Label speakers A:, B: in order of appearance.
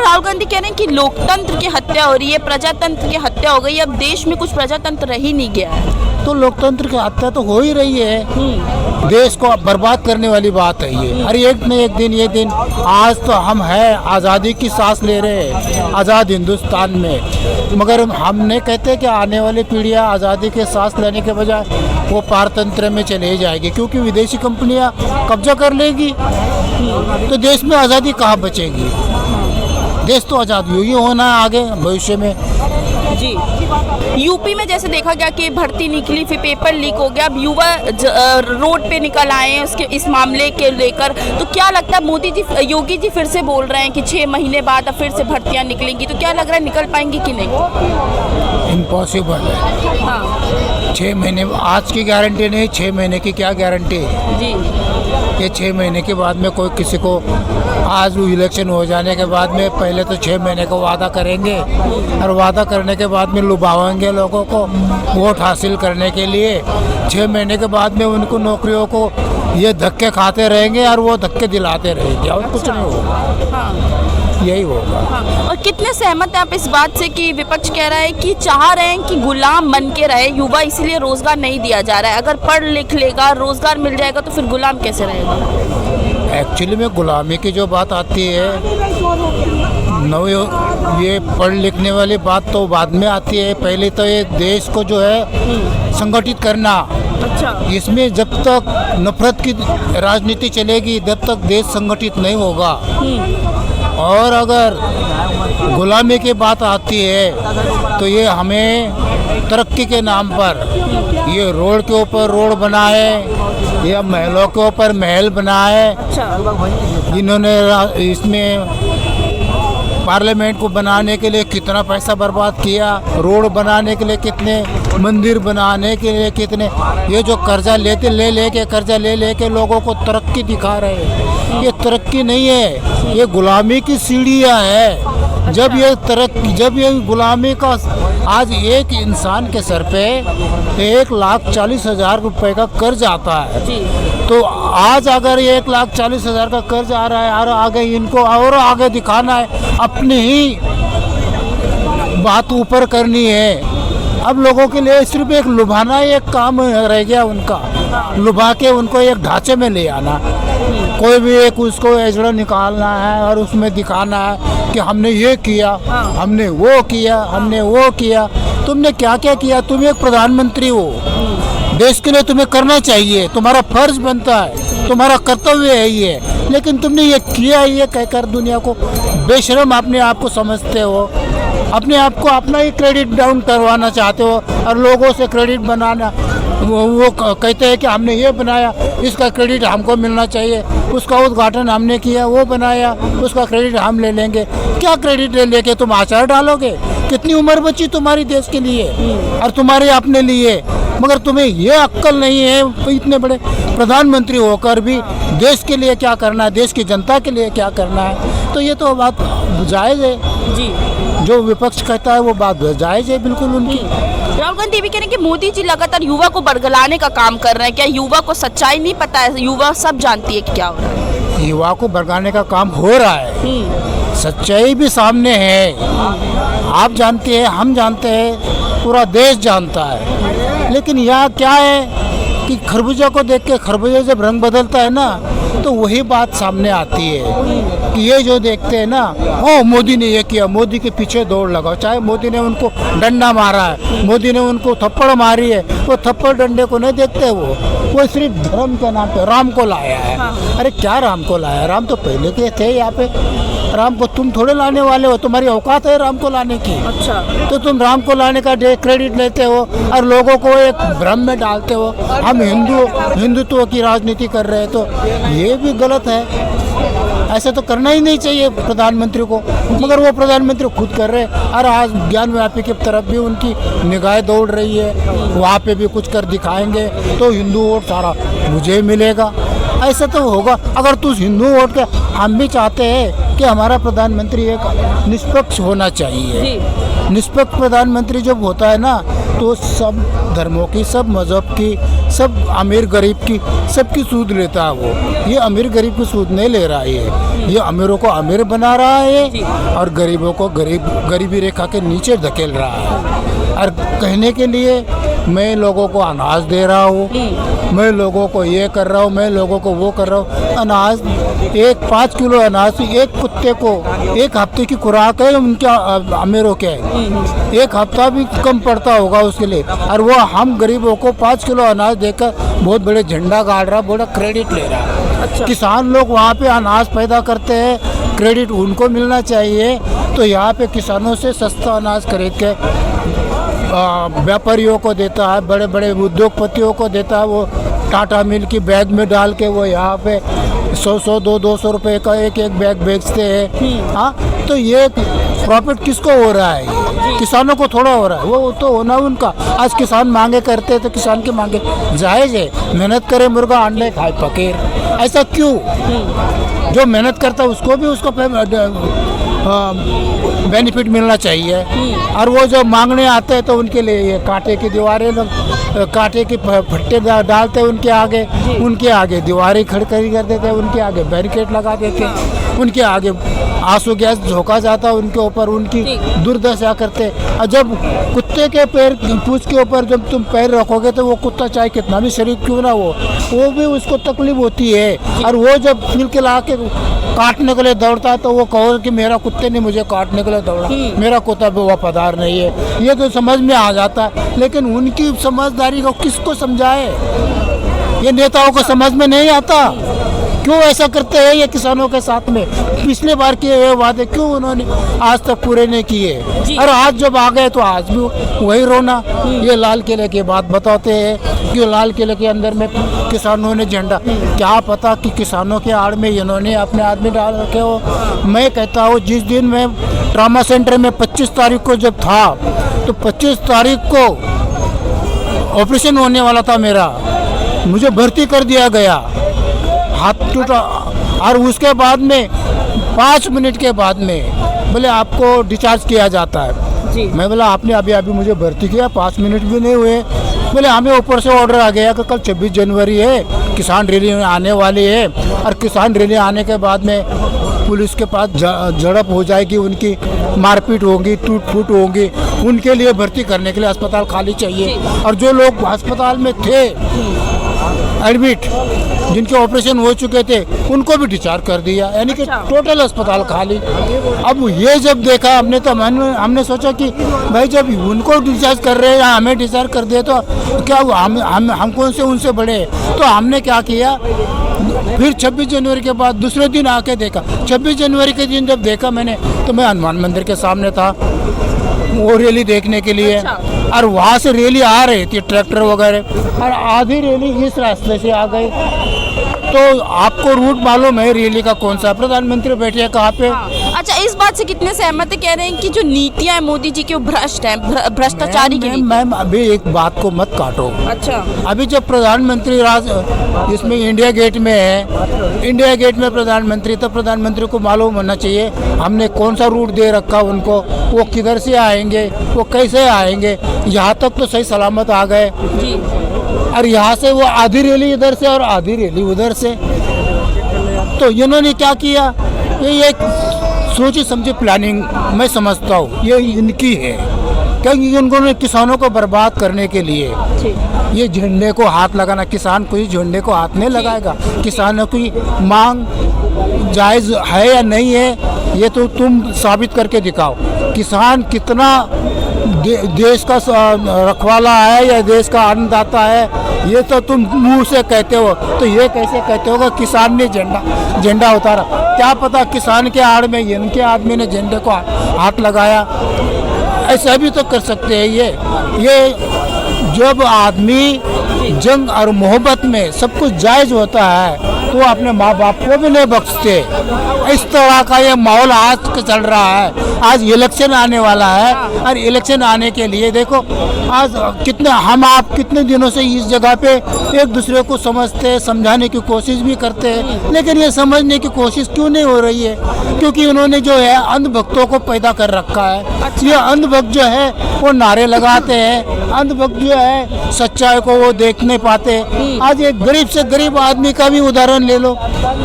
A: राहुल गांधी कह रहे हैं कि लोकतंत्र की हत्या हो रही है, प्रजातंत्र की हत्या हो गई, अब देश में कुछ प्रजातंत्र रह ही नहीं गया है।
B: तो लोकतंत्र की हत्या तो हो ही रही है, देश को बर्बाद करने वाली बात है ये। अरे एक न एक दिन, ये दिन आज तो हम है आज़ादी की सांस ले रहे हैं आज़ाद हिंदुस्तान में, मगर हम नहीं कहते कि आने वाली पीढ़ियाँ आज़ादी के सांस लेने के बजाय वो पारतंत्र में चले जाएगी, क्योंकि विदेशी कंपनियाँ कब्जा कर लेगी तो देश में आज़ादी कहाँ बचेगी। देश तो आज़ाद ही होना है आगे भविष्य में।
A: जी, यूपी में जैसे देखा गया कि भर्ती निकली, फिर पेपर लीक हो गया, अब युवा रोड पे निकल आए हैं उसके इस मामले के लेकर, तो क्या लगता है मोदी जी, योगी जी फिर से बोल रहे हैं कि 6 महीने बाद अब फिर से भर्तियां निकलेंगी, तो क्या लग रहा है निकल पाएंगी कि नहीं?
B: इम्पॉसिबल है।
A: हाँ
B: 6 महीने आज की गारंटी नहीं, 6 महीने की क्या गारंटी है
A: जी।
B: ये 6 महीने के बाद में कोई किसी को, आज वो इलेक्शन हो जाने के बाद में पहले तो 6 महीने का वादा करेंगे और वादा करने के बाद में लुभाएंगे लोगों को वोट हासिल करने के लिए। 6 महीने के बाद में उनको नौकरियों को ये धक्के खाते रहेंगे और वो धक्के दिलाते रहेंगे और कुछ नहीं होगा।
A: हाँ।
B: यही होगा।
A: हाँ। और कितने सहमत हैं आप इस बात से कि विपक्ष कह रहा है कि चाह रहे हैं कि गुलाम बन के रहे युवा, इसलिए रोजगार नहीं दिया जा रहा है, अगर पढ़ लिख लेगा रोजगार मिल जाएगा तो फिर गुलाम कैसे रहेगा?
B: एक्चुअली में गुलामी की जो बात आती है ये पढ़ लिखने वाली बात तो बाद में आती है, पहले तो ये देश को जो है संगठित करना।
A: अच्छा।
B: इसमें जब तक नफरत की राजनीति चलेगी तब तक देश संगठित नहीं होगा। और अगर गुलामी की बात आती है तो ये हमें तरक्की के नाम पर ये रोड के ऊपर रोड बनाए या महलों के ऊपर महल बनाए।
A: अच्छा।
B: इन्होंने इसमें पार्लियामेंट को बनाने के लिए कितना पैसा बर्बाद किया, रोड बनाने के लिए कितने, मंदिर बनाने के लिए कितने, ये जो कर्जा कर्जा ले लेके लोगों को तरक्की दिखा रहे हैं, ये तरक्की नहीं है, ये गुलामी की सीढ़ियाँ है। जब ये गुलामी का आज एक इंसान के सर पे 1,40,000 रुपए का कर्ज आता है, तो आज अगर 1,40,000 का कर्ज आ रहा है और आगे इनको और आगे दिखाना है, अपनी ही बात ऊपर करनी है। अब लोगों के लिए सिर्फ एक लुभाना एक काम रह गया उनका, लुभा के उनको एक ढांचे में ले आना, कोई भी एक उसको एजड़ा निकालना है और उसमें दिखाना है कि हमने ये किया, हमने वो किया, हमने वो किया। तुमने क्या क्या किया? तुम एक प्रधानमंत्री हो, देश के लिए तुम्हें करना चाहिए, तुम्हारा फर्ज बनता है, तुम्हारा कर्तव्य है ये, लेकिन तुमने ये किया, ये कहकर दुनिया को बेशर्म अपने आप को समझते हो, अपने आप को अपना ही क्रेडिट डाउन करवाना चाहते हो और लोगों से क्रेडिट बनाना, वो कहते हैं कि हमने ये बनाया, इसका क्रेडिट हमको मिलना चाहिए, उसका उद्घाटन हमने किया, वो बनाया, उसका क्रेडिट हम ले लेंगे। क्या क्रेडिट ले लेके तुम आचार डालोगे? कितनी उम्र बची तुम्हारी देश के लिए और तुम्हारे अपने लिए, मगर तुम्हें ये अक्ल नहीं है इतने बड़े प्रधानमंत्री होकर भी देश के लिए क्या करना है, देश की जनता के लिए क्या करना है। तो ये तो बात जायज़ है जी, जो विपक्ष कहता है वो बात जायज़ है बिल्कुल उनकी।
A: राहुल गांधी भी कह रहे हैं कि मोदी जी लगातार युवा को बरगलाने का काम कर रहे हैं, क्या युवा को सच्चाई नहीं पता है? युवा सब जानती है कि क्या हो रहा है।
B: युवा को बरगाने का काम हो रहा है, सच्चाई भी सामने है, आप जानते हैं, हम जानते हैं, पूरा देश जानता है। लेकिन यहाँ क्या है कि खरबूजा को देख के खरबूजा जब रंग बदलता है ना, तो वही बात सामने आती है कि ये जो देखते हैं ना, ओ मोदी ने ये किया, मोदी के पीछे दौड़ लगाओ, चाहे मोदी ने उनको डंडा मारा है, मोदी ने उनको थप्पड़ मारी है, वो थप्पड़ डंडे को नहीं देखते, वो सिर्फ धर्म के नाम पे राम को लाया है। अरे क्या राम को लाया? राम तो पहले के थे यहाँ पे, राम को तुम थोड़े लाने वाले हो, तुम्हारी औकात है राम को लाने की। अच्छा। तो तुम राम को लाने का क्रेडिट लेते हो और लोगों को एक भ्रम में डालते हो, हम हिंदुत्व की राजनीति कर रहे हैं, तो ये भी गलत है। ऐसा तो करना ही नहीं चाहिए प्रधानमंत्री को, मगर वो प्रधानमंत्री खुद कर रहे हैं और आज ज्ञान व्यापी की तरफ भी उनकी निगाहें दौड़ रही है, वहाँ पे भी कुछ कर दिखाएंगे तो हिंदू वोट सारा मुझे मिलेगा, ऐसा तो होगा। अगर तू हिंदू वोट के, हम भी चाहते हैं कि हमारा प्रधानमंत्री एक निष्पक्ष होना चाहिए। निष्पक्ष प्रधानमंत्री जब होता है ना तो सब धर्मों की, सब मज़हब की, सब अमीर गरीब की, सबकी सूद लेता है वो। ये अमीर गरीब की सूद नहीं ले रहा है, ये अमीरों को अमीर बना रहा है और गरीबों को गरीबी रेखा के नीचे धकेल रहा है। और कहने के लिए मैं लोगों को अनाज दे रहा हूँ, मैं लोगों को ये कर रहा हूँ, मैं लोगों को वो कर रहा हूँ। अनाज 5 किलो अनाज एक कुत्ते को 1 हफ्ते की खुराक है उनके अमीरों के, 1 हफ्ता भी कम पड़ता होगा उसके लिए। और वो हम गरीबों को 5 किलो अनाज देकर बहुत बड़े झंडा गाड़ रहा, बड़ा क्रेडिट ले रहा है। अच्छा। किसान लोग वहाँ पे अनाज पैदा करते हैं, क्रेडिट उनको मिलना चाहिए। तो यहाँ पे किसानों से सस्ता अनाज खरीद के व्यापारियों को देता है, बड़े बड़े उद्योगपतियों को देता है। वो टाटा मिल की बैग में डाल के वो यहाँ पे 100 200 रुपए का एक बैग बेचते हैं। हाँ, तो ये प्रॉफिट किसको हो रहा है? किसानों को थोड़ा हो रहा है, वो तो होना उनका। आज किसान मांगे करते हैं तो किसान की मांगे जायज़ है, मेहनत करे मुर्गा अंडे खाए फकीर। ऐसा क्यों? जो मेहनत करता है उसको भी उसको बेनिफिट मिलना चाहिए। और वो जो मांगने आते हैं तो उनके लिए ये कांटे की दीवारें, कांटे के फट्टे डालते हैं उनके आगे दीवारें खड़ी कर देते हैं, उनके आगे बैरिकेड लगा देते हैं, उनके आगे आंसू गैस झोंका जाता है उनके ऊपर, उनकी दुर्दशा करते। और जब कुत्ते के पैर पूंछ के ऊपर जब तुम पैर रखोगे तो वो कुत्ता चाहे कितना भी शरीफ क्यों ना वो भी उसको तकलीफ होती है। और वो जब मिल के ला के काटने के लिए दौड़ता है तो वो कहो कि मेरा कुत्ते ने मुझे काटने के लिए दौड़ा, मेरा कुत्ता भी वफादार नहीं है। ये तो समझ में आ जाता है, लेकिन उनकी समझदारी को किसको समझाए? ये नेताओं को समझ में नहीं आता। क्यों ऐसा करते हैं ये किसानों के साथ में? पिछले बार किए हुए वादे क्यों उन्होंने आज तक पूरे नहीं किए? और आज जब आ गए तो आज भी वही रोना। ये लाल किले की बात बताते हैं कि लाल किले के अंदर में किसानों ने झंडा, क्या पता कि किसानों के आड़ में इन्होंने अपने आदमी डाल रखे हो। मैं कहता हूँ जिस दिन मैं ट्रामा सेंटर में 25 तारीख को जब था तो 25 तारीख को ऑपरेशन होने वाला था मेरा, मुझे भर्ती कर दिया गया, हाथ टूटा। और उसके बाद में 5 मिनट के बाद में बोले आपको डिस्चार्ज किया जाता है। मैं बोला आपने अभी मुझे भर्ती किया, 5 मिनट भी नहीं हुए। बोले हमें ऊपर से ऑर्डर आ गया कि कल 26 जनवरी है, किसान रैली आने वाली है और किसान रैली आने के बाद में पुलिस के पास झड़प हो जाएगी, उनकी मारपीट होगी, टूट फूट होगी, उनके लिए भर्ती करने के लिए अस्पताल खाली चाहिए। और जो लोग अस्पताल में थे एडमिट, जिनके ऑपरेशन हो चुके थे, उनको भी डिस्चार्ज कर दिया, यानी कि टोटल अस्पताल खाली। अब ये जब देखा हमने तो हमने सोचा कि भाई जब उनको डिस्चार्ज कर रहे हैं या हमें डिस्चार्ज कर दिए तो क्या हम कौन से उनसे बड़े? तो हमने क्या किया, फिर 26 जनवरी के बाद दूसरे दिन आके देखा। 26 जनवरी के दिन जब देखा मैंने तो मैं हनुमान मंदिर के सामने था वो रैली देखने के लिए। और वहाँ से रैली आ रही थी ट्रैक्टर वगैरह, और आधी रैली इस रास्ते से आ गई। तो आपको रूट मालूम है रैली का कौन सा? प्रधानमंत्री बैठे कहाँ पे?
A: अच्छा, इस बात से कितने सहमत है? कह रहे हैं कि जो नीतियां हैं मोदी जी की वो भ्रष्ट है, भ्रष्टाचारी की नीति।
B: मैम अभी एक बात को मत काटो।
A: अच्छा,
B: अभी जब प्रधानमंत्री इसमें इंडिया गेट में है, इंडिया गेट में प्रधानमंत्री, तो प्रधानमंत्री को मालूम होना चाहिए हमने कौन सा रूट दे रखा उनको, वो किधर से आएंगे, वो कैसे आएंगे। यहाँ तक तो सही सलामत आ गए जी। और यहाँ से वो आधी रैली इधर से और आधी रैली उधर से। तो इन्होंने क्या किया, ये एक सोची समझी प्लानिंग मैं समझता हूँ ये इनकी है, क्योंकि उन्होंने किसानों को बर्बाद करने के लिए ये झंडे को हाथ लगाना। किसान कोई झंडे को हाथ नहीं लगाएगा। किसानों की मांग जायज़ है या नहीं है ये तो तुम साबित करके दिखाओ। किसान कितना देश का रखवाला है या देश का अन्नदाता है ये तो तुम मुंह से कहते हो, तो ये कैसे कहते हो कि किसान ने झंडा उतारा? क्या पता किसान के आड़ में इनके आदमी ने झंडे को हाथ लगाया। ऐसा भी तो कर सकते हैं। ये जब आदमी जंग और मोहब्बत में सब कुछ जायज़ होता है तो अपने माँ बाप को भी नहीं बख्शते। इस तरह का ये माहौल आज का चल रहा है। आज इलेक्शन आने वाला है और इलेक्शन आने के लिए देखो आज कितने हम आप कितने दिनों से इस जगह पे एक दूसरे को समझते समझाने की कोशिश भी करते हैं, लेकिन ये समझने की कोशिश क्यों नहीं हो रही है? क्योंकि उन्होंने जो है अंधभक्तों को पैदा कर रखा है। ये अंधभक्त जो है वो नारे लगाते हैं, अंधभक्त जो है सच्चाई को वो देख नहीं पाते। आज एक गरीब से गरीब आदमी का भी उदाहरण ले लो,